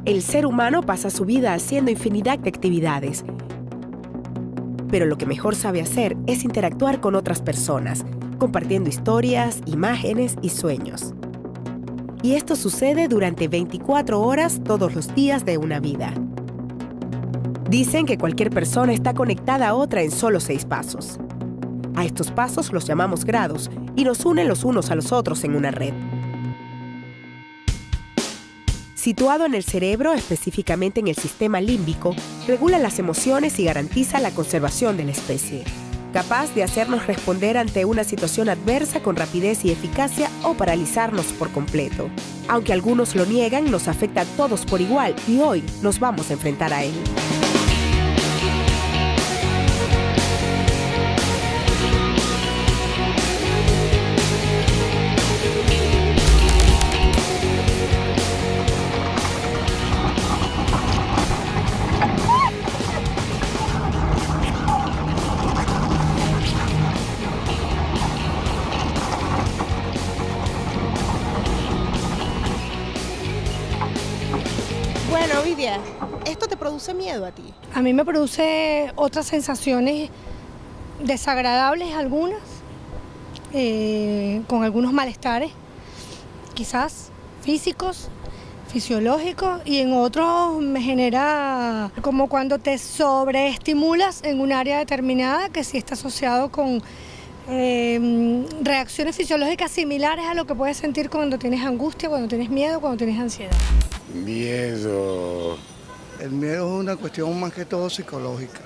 El ser humano pasa su vida haciendo infinidad de actividades, pero lo que mejor sabe hacer es interactuar con otras personas, compartiendo historias, imágenes y sueños. Y esto sucede durante 24 horas todos los días de una vida. Dicen que cualquier persona está conectada a otra en solo 6 pasos. A estos pasos los llamamos grados y nos unen los unos a los otros en una red. Situado en el cerebro, específicamente en el sistema límbico, regula las emociones y garantiza la conservación de la especie, capaz de hacernos responder ante una situación adversa con rapidez y eficacia o paralizarnos por completo. Aunque algunos lo niegan, nos afecta a todos por igual y hoy nos vamos a enfrentar a él. Bueno, Vidia, ¿esto te produce miedo a ti? A mí me produce otras sensaciones desagradables algunas, con algunos malestares, quizás físicos, fisiológicos, y en otros me genera como cuando te sobreestimulas en un área determinada que sí está asociado con reacciones fisiológicas similares a lo que puedes sentir cuando tienes angustia, cuando tienes miedo, cuando tienes ansiedad. Miedo. El miedo es una cuestión más que todo psicológica.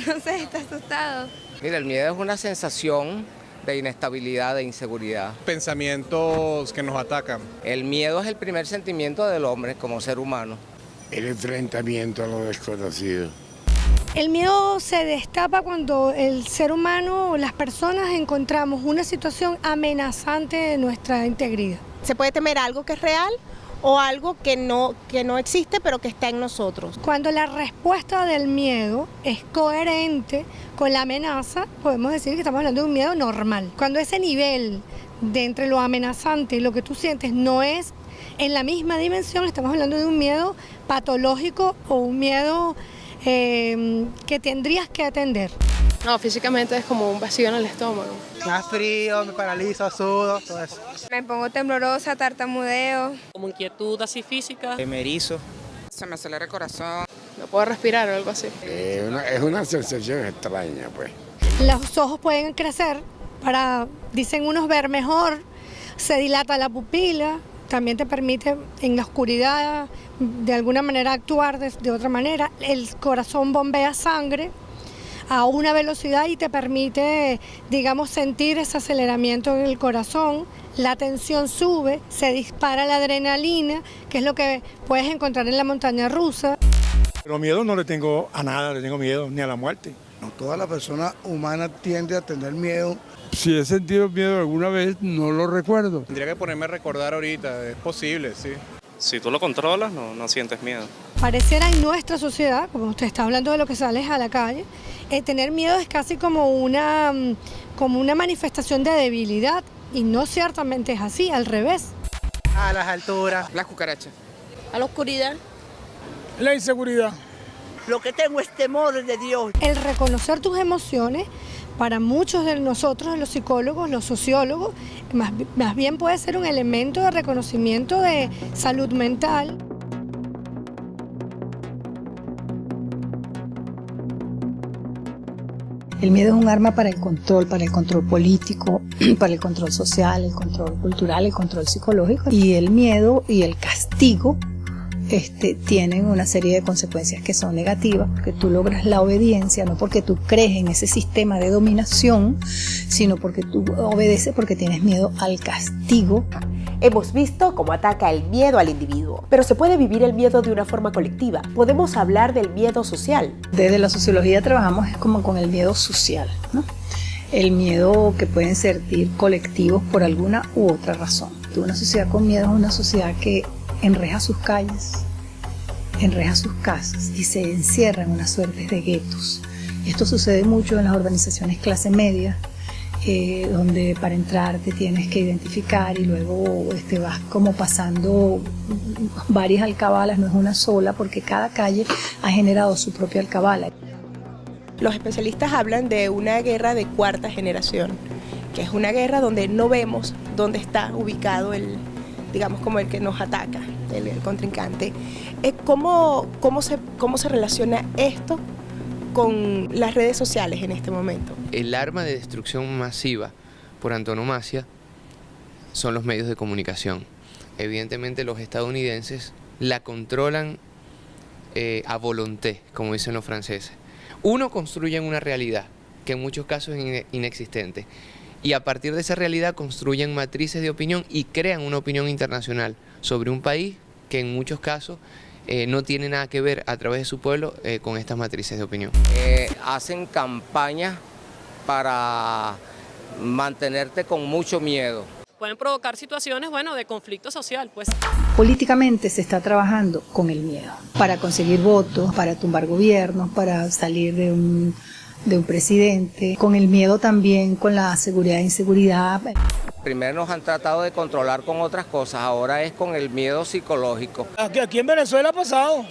No sé, está asustado. Mira, el miedo es una sensación de inestabilidad, de inseguridad. Pensamientos que nos atacan. El miedo es el primer sentimiento del hombre como ser humano. El enfrentamiento a lo desconocido. El miedo se destapa cuando el ser humano, las personas, encontramos una situación amenazante de nuestra integridad. ¿Se puede temer algo que es real o algo que no existe pero que está en nosotros? Cuando la respuesta del miedo es coherente con la amenaza, podemos decir que estamos hablando de un miedo normal. Cuando ese nivel de entre lo amenazante y lo que tú sientes no es en la misma dimensión, estamos hablando de un miedo patológico o un miedo que tendrías que atender. No, físicamente es como un vacío en el estómago. Me da frío, me paralizo, sudo, todo eso. Me pongo temblorosa, tartamudeo. Como inquietud así física. Me erizo. Se me acelera el corazón. No puedo respirar o algo así. Es una sensación extraña, pues. Los ojos pueden crecer para, dicen unos, ver mejor, se dilata la pupila, también te permite en la oscuridad de alguna manera actuar de otra manera. El corazón bombea sangre a una velocidad y te permite, digamos, sentir ese aceleramiento en el corazón, la tensión sube, se dispara la adrenalina, que es lo que puedes encontrar en la montaña rusa. Pero miedo no le tengo a nada, le tengo miedo ni a la muerte. No toda la persona humana tiende a tener miedo. Si he sentido miedo alguna vez, no lo recuerdo. Tendría que ponerme a recordar ahorita, es posible, sí. Si tú lo controlas, no sientes miedo. Pareciera en nuestra sociedad, como usted está hablando de lo que sales a la calle, tener miedo es casi como una manifestación de debilidad, y no ciertamente es así, al revés. A las alturas. Las cucarachas. A la oscuridad. La inseguridad. Lo que tengo es temor de Dios. El reconocer tus emociones, para muchos de nosotros, los psicólogos, los sociólogos, más bien puede ser un elemento de reconocimiento de salud mental. El miedo es un arma para el control político, para el control social, el control cultural, el control psicológico. Y el miedo y el castigo tienen una serie de consecuencias que son negativas, porque tú logras la obediencia, no porque tú crees en ese sistema de dominación, sino porque tú obedeces porque tienes miedo al castigo. Hemos visto cómo ataca el miedo al individuo, pero se puede vivir el miedo de una forma colectiva. Podemos hablar del miedo social. Desde la sociología trabajamos como con el miedo social, ¿no? El miedo que pueden sentir colectivos por alguna u otra razón. Una sociedad con miedo es una sociedad que enreja sus calles, enreja sus casas y se encierra en una suerte de guetos. Y esto sucede mucho en las organizaciones clase media, donde para entrar te tienes que identificar y luego vas como pasando varias alcabalas, no es una sola, porque cada calle ha generado su propia alcabala. Los especialistas hablan de una guerra de cuarta generación, que es una guerra donde no vemos dónde está ubicado digamos como el que nos ataca, el contrincante. ¿Cómo se relaciona esto con las redes sociales en este momento? El arma de destrucción masiva por antonomasia son los medios de comunicación. Evidentemente los estadounidenses la controlan a volonté, como dicen los franceses. Uno, construyen una realidad que en muchos casos es inexistente, y a partir de esa realidad construyen matrices de opinión y crean una opinión internacional sobre un país que en muchos casos no tiene nada que ver a través de su pueblo con estas matrices de opinión. Hacen campañas para mantenerte con mucho miedo. Pueden provocar situaciones, de conflicto social, pues. Políticamente se está trabajando con el miedo para conseguir votos, para tumbar gobiernos, para salir de un presidente, con el miedo también, con la seguridad e inseguridad. Primero nos han tratado de controlar con otras cosas, ahora es con el miedo psicológico. Aquí en Venezuela ha pasado.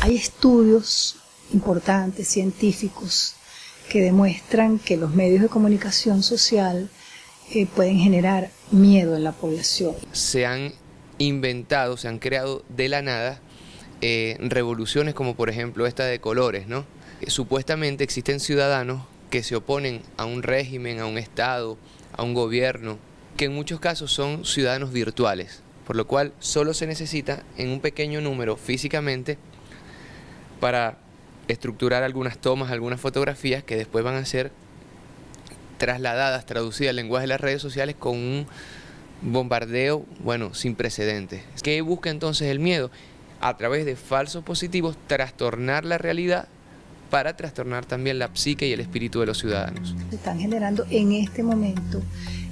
Hay estudios importantes, científicos, que demuestran que los medios de comunicación social pueden generar miedo en la población. Se han inventado, se han creado de la nada revoluciones como por ejemplo esta de colores, ¿no? Supuestamente existen ciudadanos que se oponen a un régimen, a un estado, a un gobierno, que en muchos casos son ciudadanos virtuales, por lo cual solo se necesita en un pequeño número físicamente para estructurar algunas tomas, algunas fotografías que después van a ser trasladadas, traducidas al lenguaje de las redes sociales con un bombardeo, sin precedentes. ¿Qué busca entonces el miedo? A través de falsos positivos, trastornar la realidad para trastornar también la psique y el espíritu de los ciudadanos. Se están generando en este momento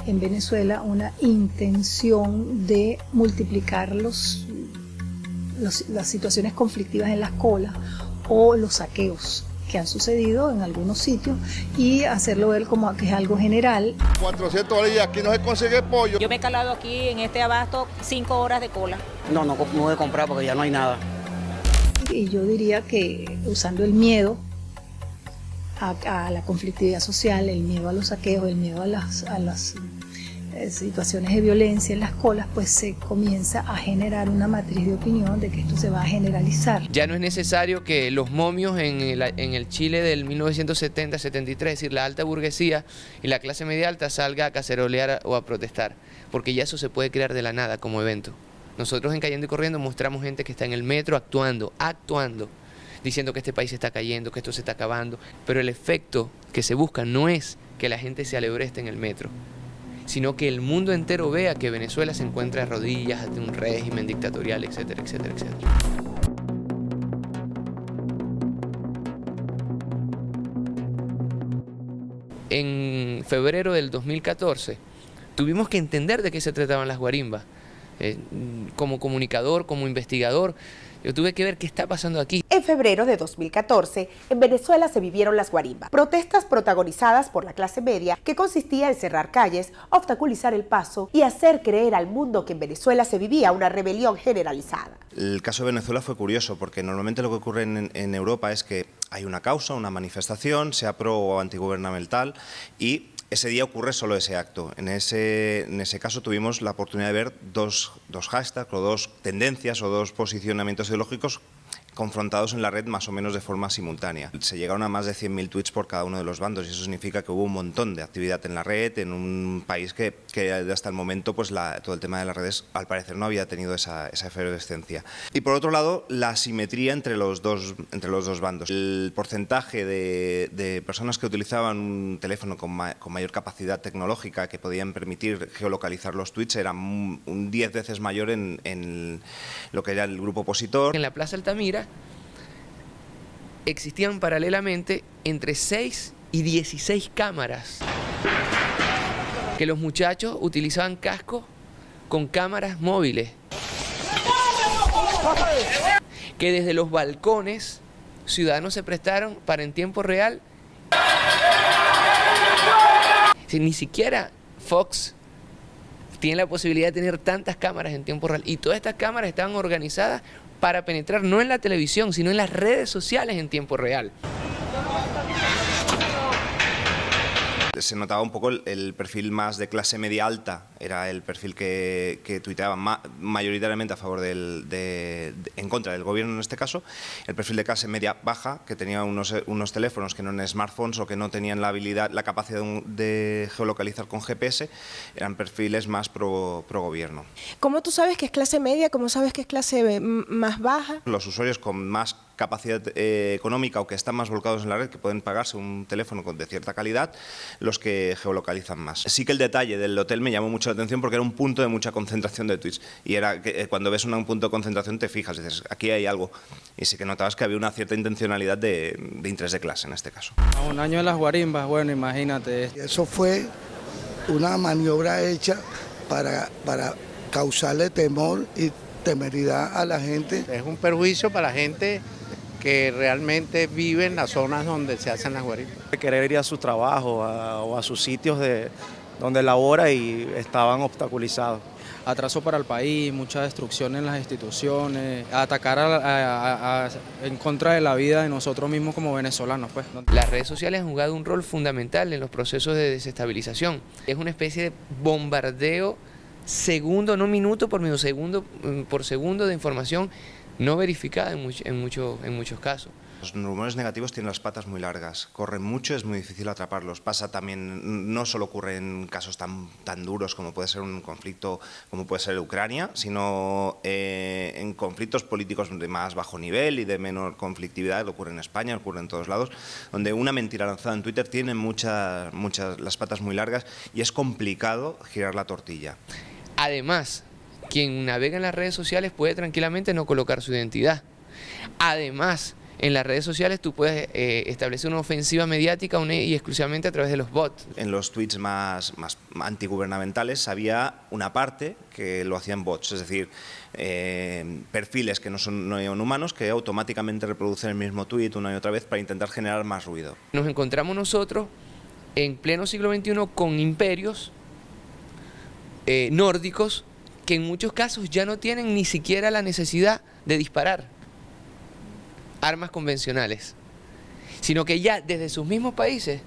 en Venezuela una intención de multiplicar las situaciones conflictivas en las colas o los saqueos que han sucedido en algunos sitios y hacerlo ver como que es algo general. 400 horas y aquí no se consigue pollo. Yo me he calado aquí en este abasto 5 horas de cola. No voy a comprar porque ya no hay nada. Y yo diría que usando el miedo a la conflictividad social, el miedo a los saqueos, el miedo a las situaciones de violencia en las colas, pues se comienza a generar una matriz de opinión de que esto se va a generalizar. Ya no es necesario que los momios en el Chile del 1970-73, es decir, la alta burguesía y la clase media alta salga a cacerolear o a protestar, porque ya eso se puede crear de la nada como evento. Nosotros en Cayendo y Corriendo mostramos gente que está en el metro actuando, diciendo que este país se está cayendo, que esto se está acabando, pero el efecto que se busca no es que la gente se alebreste en el metro, sino que el mundo entero vea que Venezuela se encuentra de rodillas ante un régimen dictatorial, etcétera, etcétera, etcétera. En febrero del 2014 tuvimos que entender de qué se trataban las guarimbas. Como comunicador, como investigador, yo tuve que ver qué está pasando aquí. En febrero de 2014, en Venezuela se vivieron las guarimbas, protestas protagonizadas por la clase media que consistía en cerrar calles, obstaculizar el paso y hacer creer al mundo que en Venezuela se vivía una rebelión generalizada. El caso de Venezuela fue curioso porque normalmente lo que ocurre en Europa es que hay una causa, una manifestación, sea pro o antigubernamental, y ese día ocurre solo ese acto. En ese caso tuvimos la oportunidad de ver dos hashtags o dos tendencias o dos posicionamientos ideológicos confrontados en la red más o menos de forma simultánea. Se llegaron a más de 100.000 tweets por cada uno de los bandos y eso significa que hubo un montón de actividad en la red, en un país que hasta el momento pues todo el tema de las redes al parecer no había tenido esa efervescencia. Y por otro lado, la asimetría entre los dos bandos. El porcentaje de personas que utilizaban un teléfono con mayor capacidad tecnológica que podían permitir geolocalizar los tweets era un 10 veces mayor en lo que era el grupo opositor. En la Plaza Altamira existían paralelamente entre 6 y 16 cámaras que los muchachos utilizaban cascos con cámaras móviles que desde los balcones ciudadanos se prestaron para en tiempo real Si ni siquiera Fox tiene la posibilidad de tener tantas cámaras en tiempo real. Y todas estas cámaras estaban organizadas para penetrar no en la televisión, sino en las redes sociales en tiempo real. Se notaba un poco el perfil más de clase media alta, era el perfil que tuiteaba mayoritariamente a favor en contra del gobierno en este caso. El perfil de clase media baja, que tenía unos teléfonos que no eran smartphones o que no tenían la capacidad de geolocalizar con GPS, eran perfiles más pro gobierno. ¿Cómo tú sabes que es clase media? ¿Cómo sabes que es clase más baja? Los usuarios con más capacidad económica o que están más volcados en la red, que pueden pagarse un teléfono de cierta calidad, los que geolocalizan más. Sí que el detalle del hotel me llamó mucho la atención porque era un punto de mucha concentración de tweets y era que cuando ves un punto de concentración te fijas, dices, aquí hay algo, y sí que notabas que había una cierta intencionalidad de interés de clase en este caso. A un año de las guarimbas, bueno, imagínate. Eso fue una maniobra hecha para causarle temor y temeridad a la gente. Es un perjuicio para la gente que realmente vive en las zonas donde se hacen las guarimbas. Querer ir a su trabajo o a sus sitios donde labora y estaban obstaculizados. Atraso para el país, mucha destrucción en las instituciones, atacar en contra de la vida de nosotros mismos como venezolanos. Pues. Las redes sociales han jugado un rol fundamental en los procesos de desestabilización. Es una especie de bombardeo segundo, no minuto por minuto, segundo por segundo de información no verificada en muchos casos. Los rumores negativos tienen las patas muy largas, corren mucho, es muy difícil atraparlos. Pasa también, no solo ocurre en casos tan duros como puede ser un conflicto, como puede ser Ucrania, sino en conflictos políticos de más bajo nivel y de menor conflictividad, ocurre en España, ocurre en todos lados, donde una mentira lanzada en Twitter tiene las patas muy largas y es complicado girar la tortilla. Además, quien navega en las redes sociales puede tranquilamente no colocar su identidad. Además, en las redes sociales tú puedes establecer una ofensiva mediática y exclusivamente a través de los bots. En los tweets más antigubernamentales había una parte que lo hacían bots, es decir, perfiles que no son humanos que automáticamente reproducen el mismo tweet una y otra vez para intentar generar más ruido. Nos encontramos nosotros en pleno siglo XXI con imperios nórdicos que en muchos casos ya no tienen ni siquiera la necesidad de disparar armas convencionales, sino que ya desde sus mismos países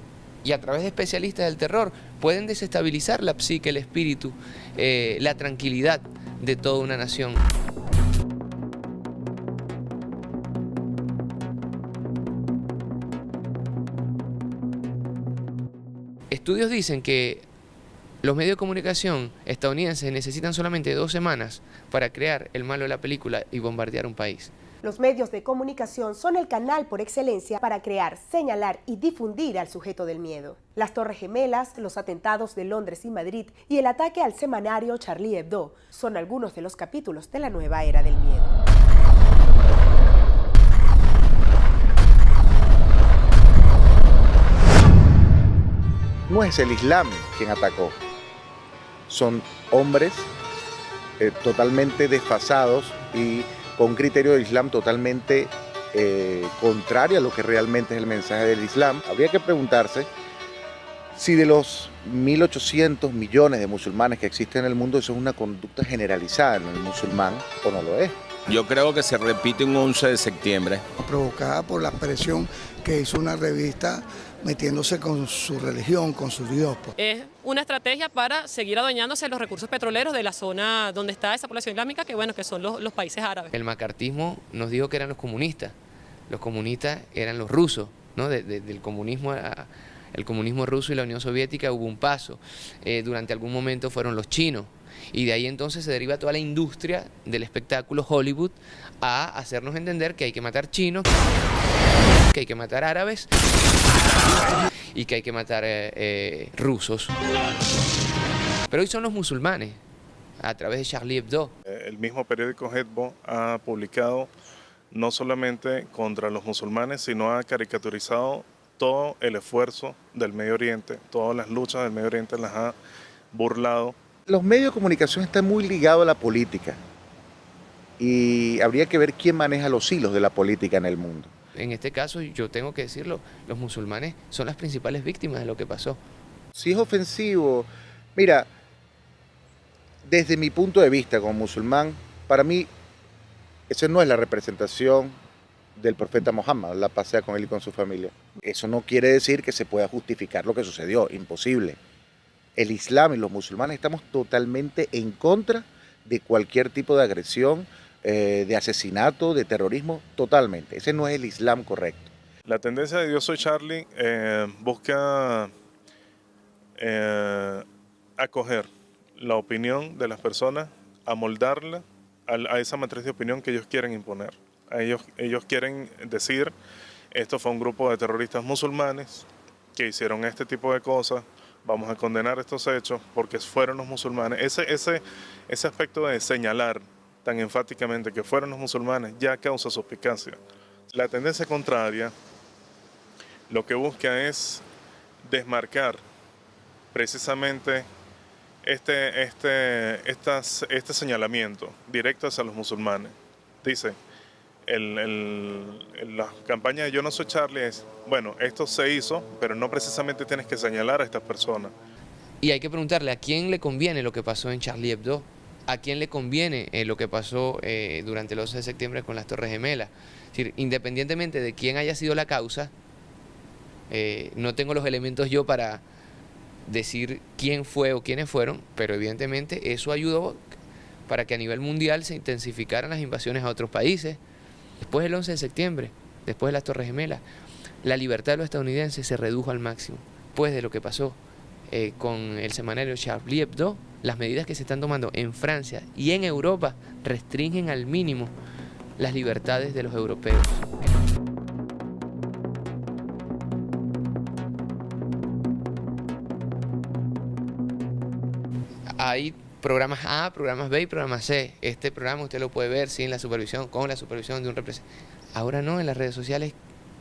y a través de especialistas del terror pueden desestabilizar la psique, el espíritu, la tranquilidad de toda una nación. Estudios dicen que los medios de comunicación estadounidenses necesitan solamente 2 semanas para crear el malo de la película y bombardear un país. Los medios de comunicación son el canal por excelencia para crear, señalar y difundir al sujeto del miedo. Las Torres Gemelas, los atentados de Londres y Madrid y el ataque al semanario Charlie Hebdo son algunos de los capítulos de la nueva era del miedo. No es el Islam quien atacó, son hombres totalmente desfasados y con un criterio del Islam totalmente contrario a lo que realmente es el mensaje del Islam. Habría que preguntarse si de los 1.800 millones de musulmanes que existen en el mundo, eso es una conducta generalizada en el musulmán o no lo es. Yo creo que se repite un 11 de septiembre. Provocada por la presión que hizo una revista metiéndose con su religión, con su Dios. Es una estrategia para seguir adueñándose de los recursos petroleros de la zona donde está esa población islámica, que bueno, que son los países árabes. El macartismo nos dijo que eran los comunistas eran los rusos, ¿no? Del comunismo el comunismo ruso y la Unión Soviética hubo un paso, durante algún momento fueron los chinos, y de ahí entonces se deriva toda la industria del espectáculo Hollywood a hacernos entender que hay que matar chinos, que hay que matar árabes y que hay que matar rusos. Pero hoy son los musulmanes, a través de Charlie Hebdo. El mismo periódico Hebdo ha publicado no solamente contra los musulmanes, sino ha caricaturizado todo el esfuerzo del Medio Oriente, todas las luchas del Medio Oriente las ha burlado. Los medios de comunicación están muy ligados a la política y habría que ver quién maneja los hilos de la política en el mundo. En este caso, yo tengo que decirlo, los musulmanes son las principales víctimas de lo que pasó. Si es ofensivo, mira, desde mi punto de vista como musulmán, para mí esa no es la representación del profeta Muhammad, la paz sea con él y con su familia. Eso no quiere decir que se pueda justificar lo que sucedió, imposible. El Islam y los musulmanes estamos totalmente en contra de cualquier tipo de agresión, de asesinato, de terrorismo, totalmente. Ese no es el Islam correcto. La tendencia de Yo Soy Charlie busca acoger la opinión de las personas, amoldarla a esa matriz de opinión que ellos quieren imponer. Ellos quieren decir, esto fue un grupo de terroristas musulmanes que hicieron este tipo de cosas, vamos a condenar estos hechos porque fueron los musulmanes. Ese aspecto de señalar tan enfáticamente que fueron los musulmanes ya causa suspicacia. La tendencia contraria lo que busca es desmarcar precisamente este señalamiento directo hacia los musulmanes. Dice, la campaña de Yo No Soy Charlie es, bueno, esto se hizo, pero no precisamente tienes que señalar a estas personas. Y hay que preguntarle a quién le conviene lo que pasó en Charlie Hebdo, a quién le conviene lo que pasó durante el 11 de septiembre con las Torres Gemelas. Es decir, independientemente de quién haya sido la causa, no tengo los elementos yo para decir quién fue o quiénes fueron, pero evidentemente eso ayudó para que a nivel mundial se intensificaran las invasiones a otros países. Después del 11 de septiembre, después de las Torres Gemelas, la libertad de los estadounidenses se redujo al máximo. Después de lo que pasó con el semanario Charlie Hebdo, las medidas que se están tomando en Francia y en Europa restringen al mínimo las libertades de los europeos. Hay programas A, programas B y programas C. Este programa usted lo puede ver sin la supervisión, con la supervisión de un representante. Ahora no, en las redes sociales,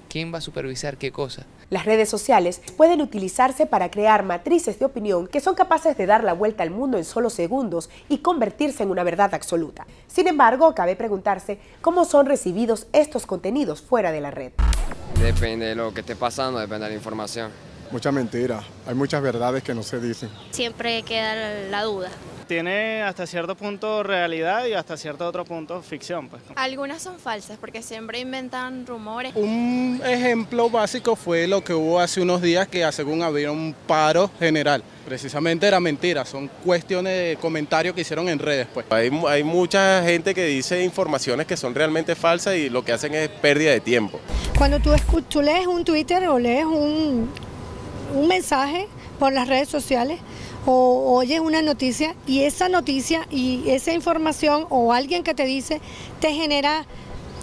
¿quién va a supervisar qué cosa? Las redes sociales pueden utilizarse para crear matrices de opinión que son capaces de dar la vuelta al mundo en solo segundos y convertirse en una verdad absoluta. Sin embargo, cabe preguntarse cómo son recibidos estos contenidos fuera de la red. Depende de lo que esté pasando, depende de la información. Mucha mentira, hay muchas verdades que no se dicen. Siempre queda la duda. Tiene hasta cierto punto realidad y hasta cierto otro punto ficción. Pues. Algunas son falsas porque siempre inventan rumores. Un ejemplo básico fue lo que hubo hace unos días que según había un paro general. Precisamente era mentira, son cuestiones de comentarios que hicieron en redes. Pues. Hay mucha gente que dice informaciones que son realmente falsas y lo que hacen es pérdida de tiempo. Cuando tú lees un Twitter o lees un mensaje por las redes sociales o oyes una noticia y esa noticia y esa información o alguien que te dice te genera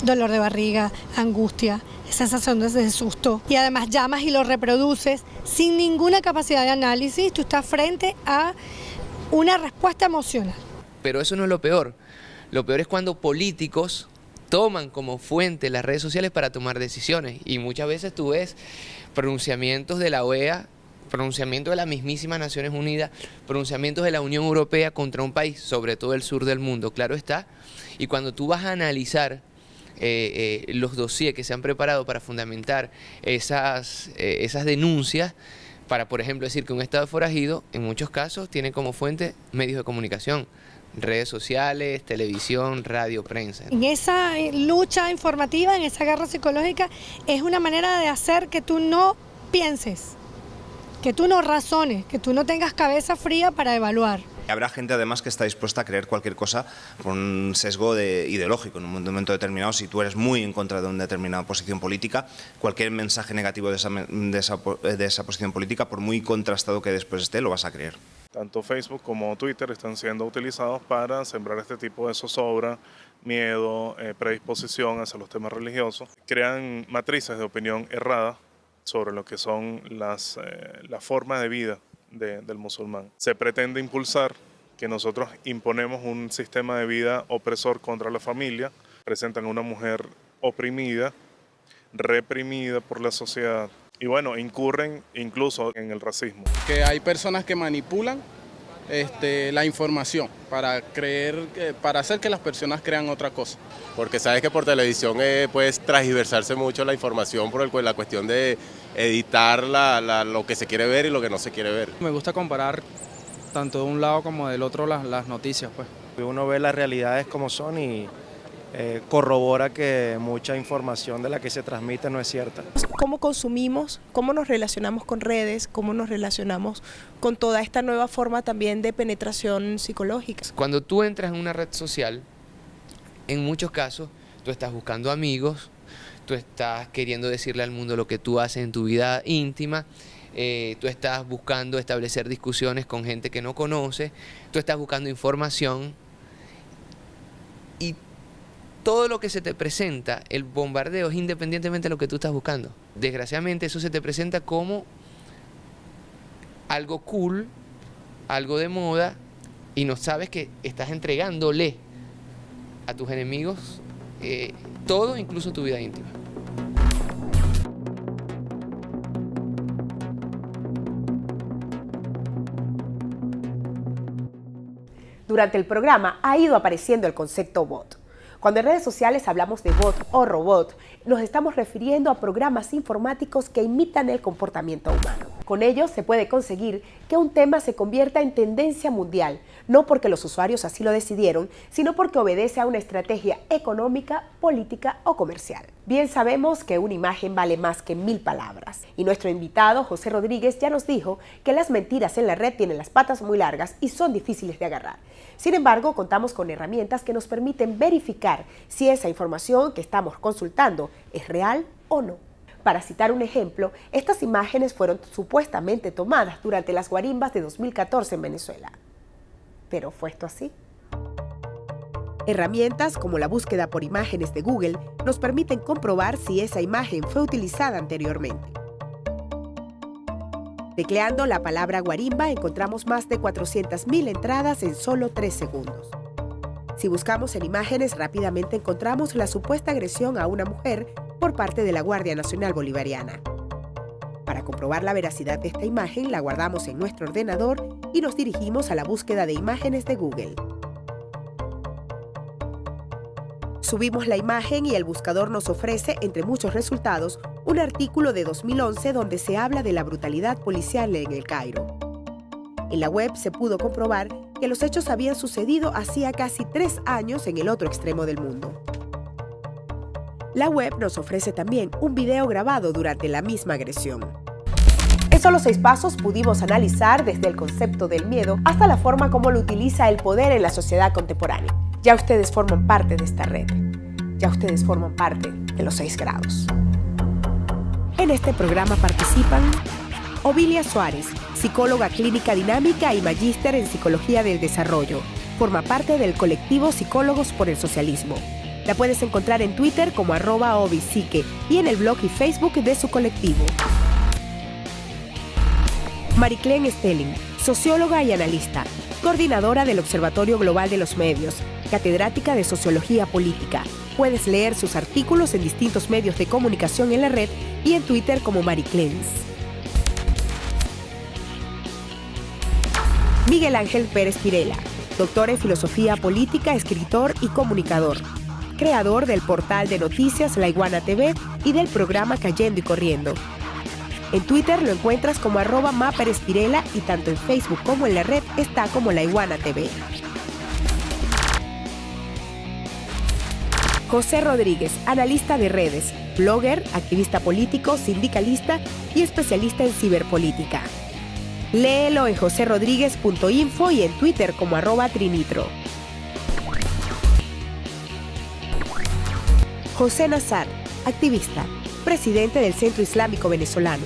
dolor de barriga, angustia, sensación de susto y además llamas y lo reproduces sin ninguna capacidad de análisis, tú estás frente a una respuesta emocional. Pero eso no es lo peor. Lo peor es cuando políticos toman como fuente las redes sociales para tomar decisiones y muchas veces tú ves pronunciamientos de la OEA, pronunciamientos de las mismísimas Naciones Unidas, pronunciamientos de la Unión Europea contra un país, sobre todo el sur del mundo, claro está, y cuando tú vas a analizar los dossiers que se han preparado para fundamentar esas denuncias, para por ejemplo decir que un Estado forajido, en muchos casos tiene como fuente medios de comunicación, redes sociales, televisión, radio, prensa. En esa lucha informativa, en esa guerra psicológica, es una manera de hacer que tú no pienses, que tú no razones, que tú no tengas cabeza fría para evaluar. Habrá gente además que está dispuesta a creer cualquier cosa con un sesgo ideológico. En un momento determinado, si tú eres muy en contra de una determinada posición política, cualquier mensaje negativo de esa posición política, por muy contrastado que después esté, lo vas a creer. Tanto Facebook como Twitter están siendo utilizados para sembrar este tipo de zozobra, miedo, predisposición hacia los temas religiosos. Crean matrices de opinión errada sobre lo que son la forma de vida del musulmán. Se pretende impulsar que nosotros imponemos un sistema de vida opresor contra la familia, presentan a una mujer oprimida, reprimida por la sociedad y bueno, incurren incluso en el racismo. Que hay personas que manipulan la información, para hacer que las personas crean otra cosa. Porque sabes que por televisión puedes transgiversarse mucho la información por la cuestión de editar lo que se quiere ver y lo que no se quiere ver. Me gusta comparar tanto de un lado como del otro las noticias, pues. Uno ve las realidades como son y corrobora que mucha información de la que se transmite no es cierta. ¿Cómo consumimos? ¿Cómo nos relacionamos con redes? ¿Cómo nos relacionamos con toda esta nueva forma también de penetración psicológica? Cuando tú entras en una red social, en muchos casos, tú estás buscando amigos, tú estás queriendo decirle al mundo lo que tú haces en tu vida íntima, tú estás buscando establecer discusiones con gente que no conoces, tú estás buscando información y todo lo que se te presenta, el bombardeo es independientemente de lo que tú estás buscando. Desgraciadamente eso se te presenta como algo cool, algo de moda, y no sabes que estás entregándole a tus enemigos todo, incluso tu vida íntima. Durante el programa ha ido apareciendo el concepto bot. Cuando en redes sociales hablamos de bot o robot, nos estamos refiriendo a programas informáticos que imitan el comportamiento humano. Con ellos se puede conseguir que un tema se convierta en tendencia mundial, no porque los usuarios así lo decidieron, sino porque obedece a una estrategia económica, política o comercial. Bien sabemos que una imagen vale más que 1000 palabras. Y nuestro invitado, José Rodríguez, ya nos dijo que las mentiras en la red tienen las patas muy largas y son difíciles de agarrar. Sin embargo, contamos con herramientas que nos permiten verificar si esa información que estamos consultando es real o no. Para citar un ejemplo, estas imágenes fueron supuestamente tomadas durante las guarimbas de 2014 en Venezuela. ¿Pero fue esto así? Herramientas como la búsqueda por imágenes de Google nos permiten comprobar si esa imagen fue utilizada anteriormente. Tecleando la palabra guarimba encontramos más de 400.000 entradas en solo 3 segundos. Si buscamos en imágenes, rápidamente encontramos la supuesta agresión a una mujer por parte de la Guardia Nacional Bolivariana. Para comprobar la veracidad de esta imagen, la guardamos en nuestro ordenador y nos dirigimos a la búsqueda de imágenes de Google. Subimos la imagen y el buscador nos ofrece, entre muchos resultados, un artículo de 2011 donde se habla de la brutalidad policial en El Cairo. En la web se pudo comprobar que los hechos habían sucedido hacía casi 3 años en el otro extremo del mundo. La web nos ofrece también un video grabado durante la misma agresión. En solo 6 pasos pudimos analizar desde el concepto del miedo hasta la forma como lo utiliza el poder en la sociedad contemporánea. Ya ustedes forman parte de esta red. Ya ustedes forman parte de los 6 grados. En este programa participan Ovilia Suárez, psicóloga clínica dinámica y magíster en psicología del desarrollo. Forma parte del colectivo Psicólogos por el Socialismo. La puedes encontrar en Twitter como @ovipsique y en el blog y Facebook de su colectivo. Mariclén Stelling, socióloga y analista, coordinadora del Observatorio Global de los Medios, catedrática de Sociología Política. Puedes leer sus artículos en distintos medios de comunicación en la red y en Twitter como Mariclens. Miguel Ángel Pérez Pirela, doctor en Filosofía Política, escritor y comunicador. Creador del portal de noticias La Iguana TV y del programa Cayendo y Corriendo. En Twitter lo encuentras como @maperespirela y tanto en Facebook como en la red está como La Iguana TV. José Rodríguez, analista de redes, blogger, activista político, sindicalista y especialista en ciberpolítica. Léelo en joserodriguez.info y en Twitter como @trinitro. José Nazar, activista, presidente del Centro Islámico Venezolano.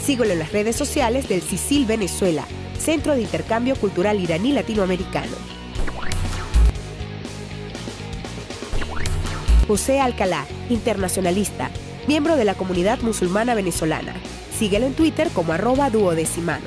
Síguelo en las redes sociales del CICIL Venezuela, Centro de Intercambio Cultural Iraní Latinoamericano. José Alcalá, internacionalista, miembro de la comunidad musulmana venezolana. Síguelo en Twitter como @duodecimano.